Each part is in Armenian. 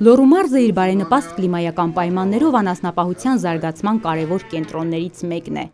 Լոռու մարզը իր բարենպաստ կլիմայական պայմաններով անասնապահության զարգացման կարևոր կենտրոններից մեկն է։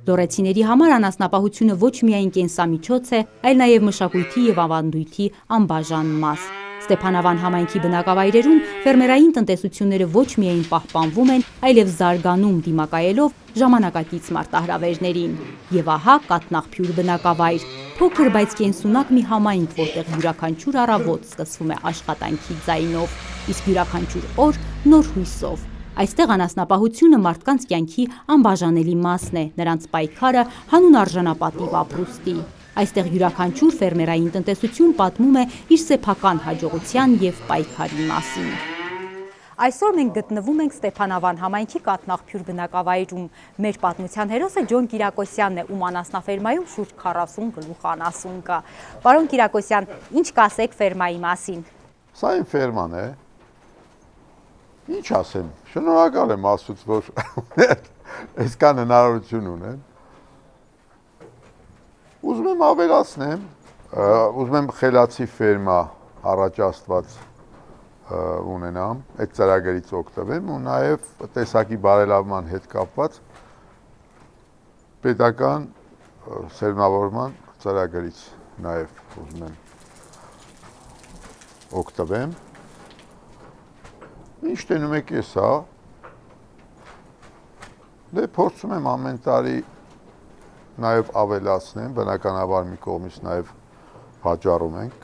Լոռեցիների համար անասնապահությունը ոչ միայն կենսամիջոց է, այլ նաև մշակույթի և ավանդույթի անբաժան մաս։ Ստեփանավան համայնքի բնակավայրերում ֆերմերային տնտեսությունները ոչ միայն պահպանվում են, այլև զարգանում դիմակայելով ժամանակակից մարտահրավերներին։ Եվ ահա Կաթնաղբյուր բնակավայր, փոքր, բայց կենսունակ մի համայնք, որտեղ յուրաքանչյուր առավոտ սկսվում է աշխատանքի ձայնով, իսկ յուրաքանչյուր օր նոր հույսով։ Այստեղ անասնապահությունը մարդկանց կյանքի անբաժանելի մասն է, նրանց պայքարը հանուն արժանապատիվ ապրուստի։ Այստեղ յուրաքանչյուր ֆերմերային տնտեսություն պատմում է իր սեփական հաջողության և պայքարի մասին։ Այսօր մենք գտնվում ենք Ստեփանավան համայնքի Կաթնաղբյուր բնակավայրում։ Մեր պատմության հերոսը Ջոն Կիրակոսյանն է, ում անասնաֆերմայում շուրջ 40 գլուխ անասուն կա։ Պարոն Կիրակոսյան, ինչ կասեք ֆերմայի մասին։ Սա իմ ֆերման է։ Ինչ ասեմ, շնորհակալ եմ Աստծուց, որ այսքան հնարավորություն ունեմ։ Ուզում եմ ավելացնեմ, ուզում եմ խելացի ֆերմա առաջ Աստված ունենամ, այդ ծրագրից օգտվեմ ու նաև տեսակի բարելավման հետ կապված պետական սերմնավորման ծրագրից նաև ուզում եմ օգտվեմ։ Ինչ տենում եք ես հա, դե փորձում եմ ամեն տարի նաև ավելացնեմ, բնականաբար մի կողմից նաև վաճառում ենք,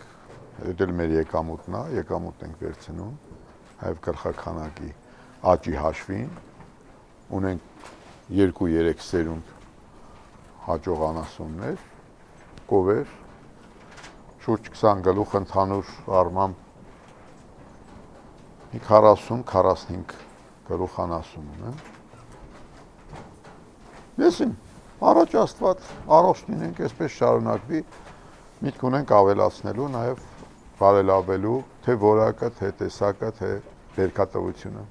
դա էլ մեր եկամուտն է, եկամուտն ենք վերցնում, նաև գլխաքանակի աճի հաշվին, ունենք 2-3 սերունդ հաջող անասուններ, կովեր, շուրջ 20 գլուխ ընդհանուր առմամբ 40-45 գլուխ անասուն ունեմ։ Եսին առաջ Աստված առողջ լինենք, այսպես շարունակվի, միտք ունենք ավելացնելու, նաև բարելավելու թե որակը, թե տեսակը, թե բերքատվությունը։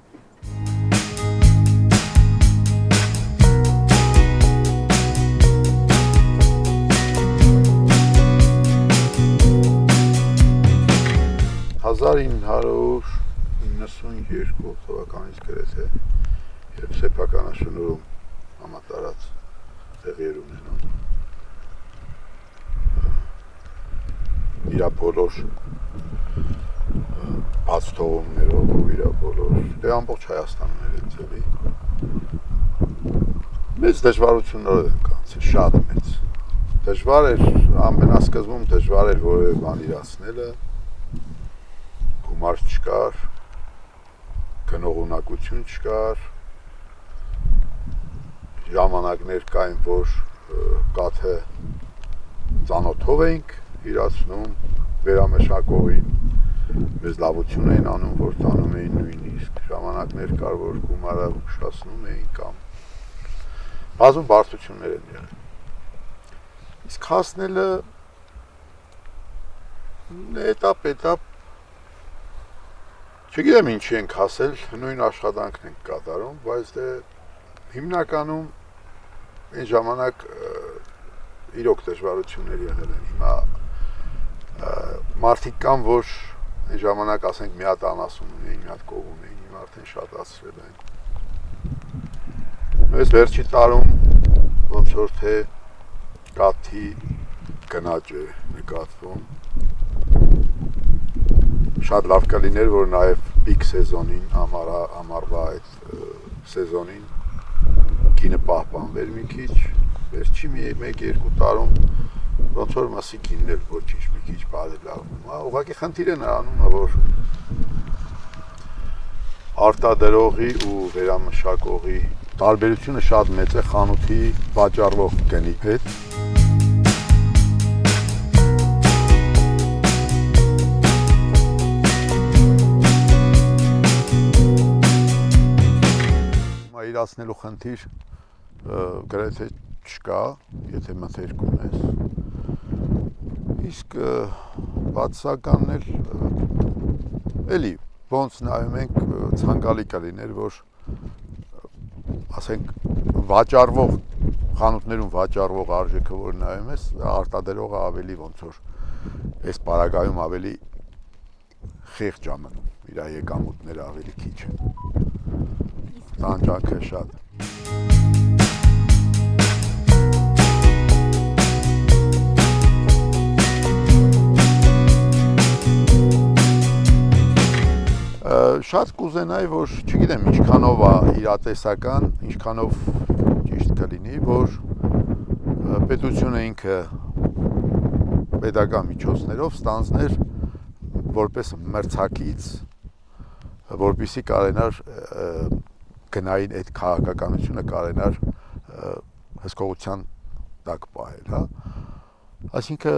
(1992) թվականից գրեթե երբ սեփականաշնորհում համատարած տեղեր ունենում իր բոլոր բաց թողումներով ու իր բոլոր դե ամբողջ Հայաստանում էր այդ ձևի մեծ դժվարություններ են կանցել, շատ մեծ դժվար էր, ամենասկզբում դժվար էր որևէ բան իրացնելը, գումար չկար, գնողունակություն չկար, ժամանակներ կային, որ կաթը ծանոթով էինք իրացնում, վերամշակողին, մեզ լավություն էին անում, որ տանում էին նույնիսկ, ժամանակներ կար, որ գումարը ուշացնում էին կամ բազում բարդություններ են եղել։ Իսկ հասնելը էտապ, չգիտեմ ինչի ենք հասել, նույն աշխատանքն ենք կատարում, բայց դե հիմնականում այն ժամանակ իրոք դժվարություններ եղել են, հիմա մարդիկ կան, որ այն ժամանակ ասենք մի հատ անասուն ունեին, մի հատ կով ունեին, հիմա արդեն շատացրել են։ Այս վերջի տարում ոնց որ թե կաթի գնաճ է նկատվում, շատ լավ կլիներ, որ նաև պիկ սեզոնին, ամառվա այդ սեզոնին գինը պահպանվեր մի քիչ, վերջի 1-2 տարում ոնց որ մասի գինն էր ոչինչ մի քիչ բարելավում, ուղղակի խնդիրը նրանում է, որ արտադրողի ու վերամշակողի տարբերությունը շատ մեծ է խանութի վաճառվող գնի հետ։ Իրացնելու խնդիր գրեթե չկա, եթե մթերք ունես, իսկ բացասականն էլ էլի ոնց նայում ենք ցանկալի կլիներ, որ ասենք վաճառվող խանութներում վաճառվող արժեքը որ նայում ես, արտադրողը ավելի ոնց որ այս պարագայում ավելի խիղճ ամնում, իր եկամուտները ավելի քիչ են։ Տանջանքը շատ։ Շատ կուզենայի, որ չգիտեմ ինչքանով է իրատեսական, ինչքանով ճիշտ կլինի, որ պետությունը ինքը պետական միջոցներով ստանձներ որպես մրցակից, որպեսզի կարենար գնային այդ քաղաքականությունը կարենար հսկողության տակ պահել, հա։ Այսինքն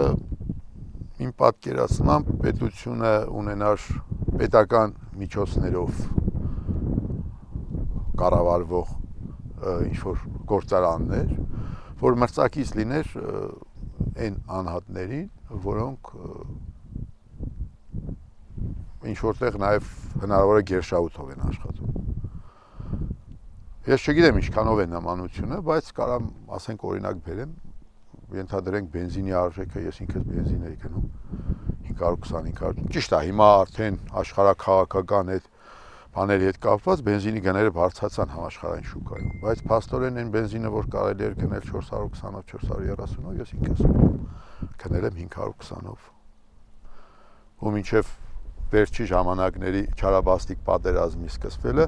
իմ պատկերացմամբ պետությունը ունենար պետական միջոցներով կառավարվող ինչ-որ գործարաններ, որ մրցակից լիներ այն անհատներին, որոնք ինչ-որտեղ նաև հնարավոր է գերշահութով են աշխատում։ Ես չգիտեմ ինչքանով է նմանությունը, բայց կարամ ասենք օրինակ բերեմ, ենթադրենք բենզինի արժեքը, ես ինքս բենզին էի գնում 520-500, ճիշտ է, հիմա արդեն աշխարհաքաղաքական այդ բաների հետ կապված բենզինի գները բարձրացան համաշխարհային շուկայում, բայց փաստորեն այն բենզինը, որ կարելի էր գնել 420-ով, 430-ով, ես ինքս գնել եմ 520-ով։ Ու մինչև վերջի ժամանակների չարաբաստիկ պատերազմի սկսվելը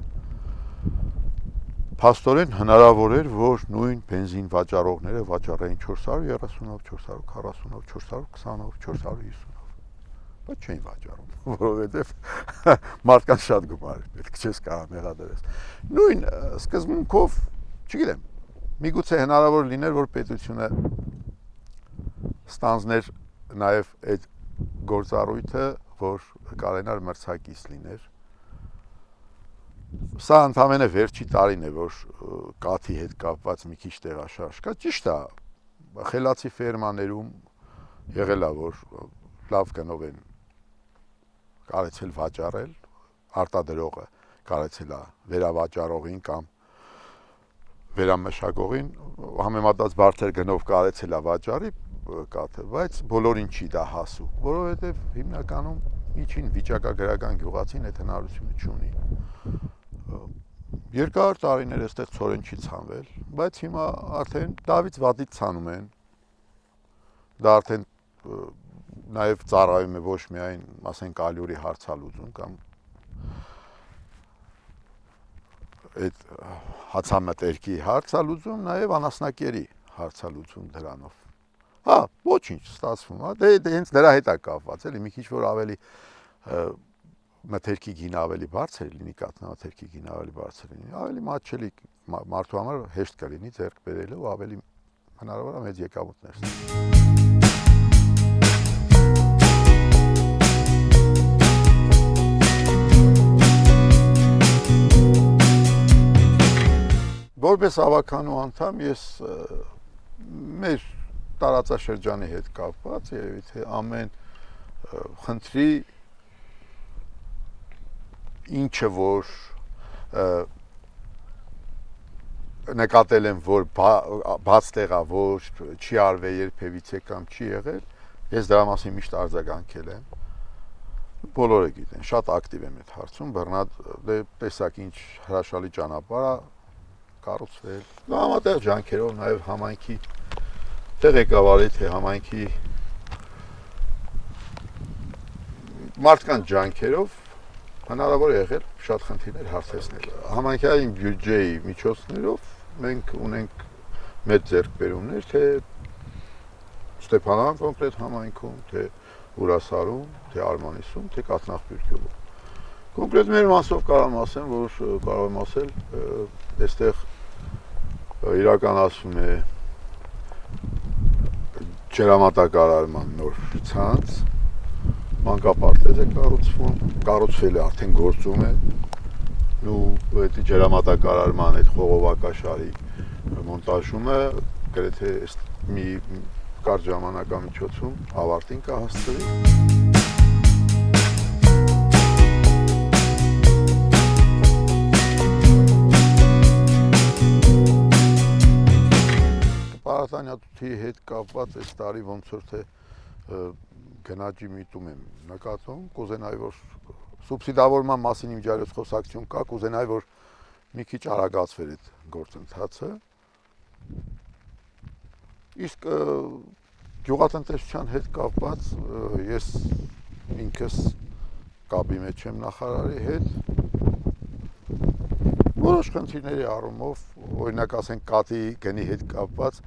փաստորեն հնարավոր էր, որ նույն բենզին վաճառողները վաճառեին 430-ով, 440-ով, 420-ով, 450-ով, բայց չէին վաճառում, որովհետև մարդկանց շատ գումար էր պետք, չես կարող մեղադրես։ Նույն սկզբունքով, չգիտեմ, միգուցե հնարավոր լիներ, որ պետությունը ստանձներ նաև այդ գործառույթը, որ կարենար մրցակից լիներ։ Սա ընդամենը վերջի տարին է, որ կաթի հետ կապված մի քիչ տեղաշարժ կա, ճիշտ է, խելացի ֆերմաներում եղել է, որ լավ գնով են կարեցել վաճառել, արտադրողը կարեցել է վերավաճառողին կամ վերամշակողին, համեմատած բարձր գնով կարեցել է վաճառի կաթը, բայց բոլորին չի դա հասու, որովհետև հիմնականում միջին վիճակագրական գյուղացին այդ հնարավորությունը չունի։ Երկար տարիներ այստեղ ցորեն չի ցանվել, բայց հիմա արդեն Դավիթ վատից ցանում են։ Դա արդեն նաև ծառայում է ոչ միայն, ասենք, ալյուրի հարցալուծում կամ այդ հացամտերքի հարցալուծում, նաև անասնակերի հարցալուծում դրանով։ Հա, ոչինչ ստացվում է, դե հենց դրա հետ է կապված, էլի մի քիչ որ ավելի մթերքի գինը ավելի բարձր լինի, կաթնամթերքի գինը ավելի բարձր լինի, ավելի մատչելի մարդու համար հեշտ կլինի ձեռք բերելը ու ավելի հնարավոր է մեծ եկամուտներ ստանալ։ Որպես ավականու անդամ ես մեր տարածաշրջանի հետ կապված երևի թե ամեն խնդրի ինչը որ նկատել եմ, որ բաց տեղա, որ չի արվել երբևիցե կամ չի եղել, ես դրա մասին միշտ արձագանքել եմ, բոլորը գիտեն, շատ ակտիվ եմ այդ հարցում, բռնած դե տեսակ ինչ հրաշալի ճանապարհ է կառուցվել, համատեղ ջանքերով նաև համայնքի ղեկավարի թե համայնքի մարդկանց ջանքերով հնարավոր է եղել շատ խնդիրներ հարթեցնել։ Համայնքային բյուջեի միջոցներով մենք ունենք մեծ ձեռքբերումներ, թե Ստեփանան կոնկրետ համայնքում, թե Ուրասարում, թե Արմանիսում, թե Կաթնախբյուր գյուղում։ Կոնկրետ մեր մասով կարող եմ ասել, այստեղ իրականացվում է ջրամատակարարման նոր ցանց, մանկապարտեզ է կառուցվել է, արդեն գործում է, ու այդ ջրամատակարարման այդ խողովակաշարի մոնտաժումը գրեթե մի կարճ ժամանակամիջոցում ավարտին կհասցվի։ Պարարտանյութի հետ կապված այս տարի ոնց որ թե գնաճի միտում եմ նկատում, կուզենայի որ Սուբսիդավորման մասին իմիջիայլոց խոսակցություն կա, կուզենայի, որ մի քիչ արագացվեր այդ գործընթացը։ Իսկ գյուղատնտեսության հետ կապված ես ինքս կապի մեջ եմ նախարարի հետ։ Որոշ խնդիրների առումով, օրինակ ասենք կատի գնի հետ կապված,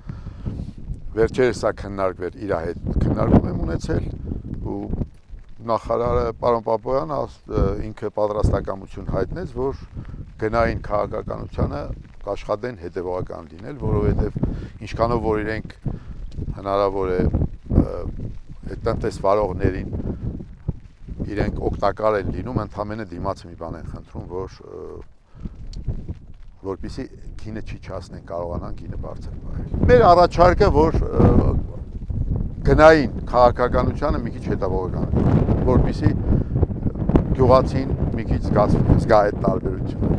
վերջերս սա քննարկվեր իր հետ քննարկում եմ ունեցել ու նախարարը պարոն Պապոյանը ինքը պատրաստակամություն հայտնեց, որ գնային քաղաքականությանը կաշխատեն հետևողական լինել, որովհետև ինչքանով որ իրենք հնարավոր է այդ տնտեսվարողներին իրենք օգտակար են լինում, ընդհանրապես դիմացը մի բան են խնդրում, որպեսզի գինը չիջացնեն, կարողանան գինը բարձր պահել։ Մեր առաջարկը, որ գնային քաղաքականությանը մի քիչ հետևողական, որպեսզի գյուղացին մի քիչ զգա այդ տարբերությունը։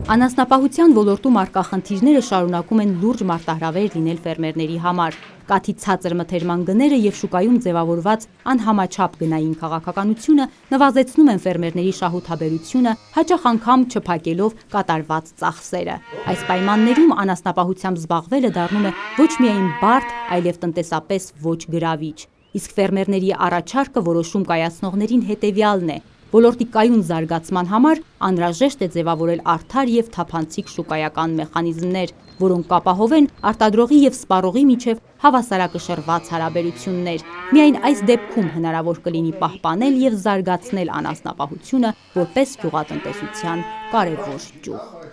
Անասնապահության ոլորտում առկա խնդիրները շարունակում են լուրջ մարտահրավեր լինել ֆերմերների համար։ Կաթի ցածր մթերման գները եւ շուկայում ձևավորված անհամաչափ գնային քաղաքականությունը նվազեցնում են ֆերմերների շահութաբերությունը, հաճախ անգամ չփակելով կատարված ծախսերը։ Այս պայմաններում անասնապահությամբ զբաղվելը դառնում է ոչ միայն բարդ, այլև տնտեսապես ոչ գրավիչ։ Իսկ ֆերմերների առաջարկը որոշում կայացնողներին հետևյալն է. ոլորտի կայուն զարգացման համար անհրաժեշտ է ձևավորել արդար եւ թափանցիկ շուկայական մեխանիզմներ, որոնք կապահովեն արտադրողի եւ սպառողի միջև հավասարակշռված հարաբերություններ։ Միայն այս դեպքում հնարավոր կլինի պահպանել եւ զարգացնել անասնապահությունը որպես գյուղատնտեսության կարևոր ճյուղ։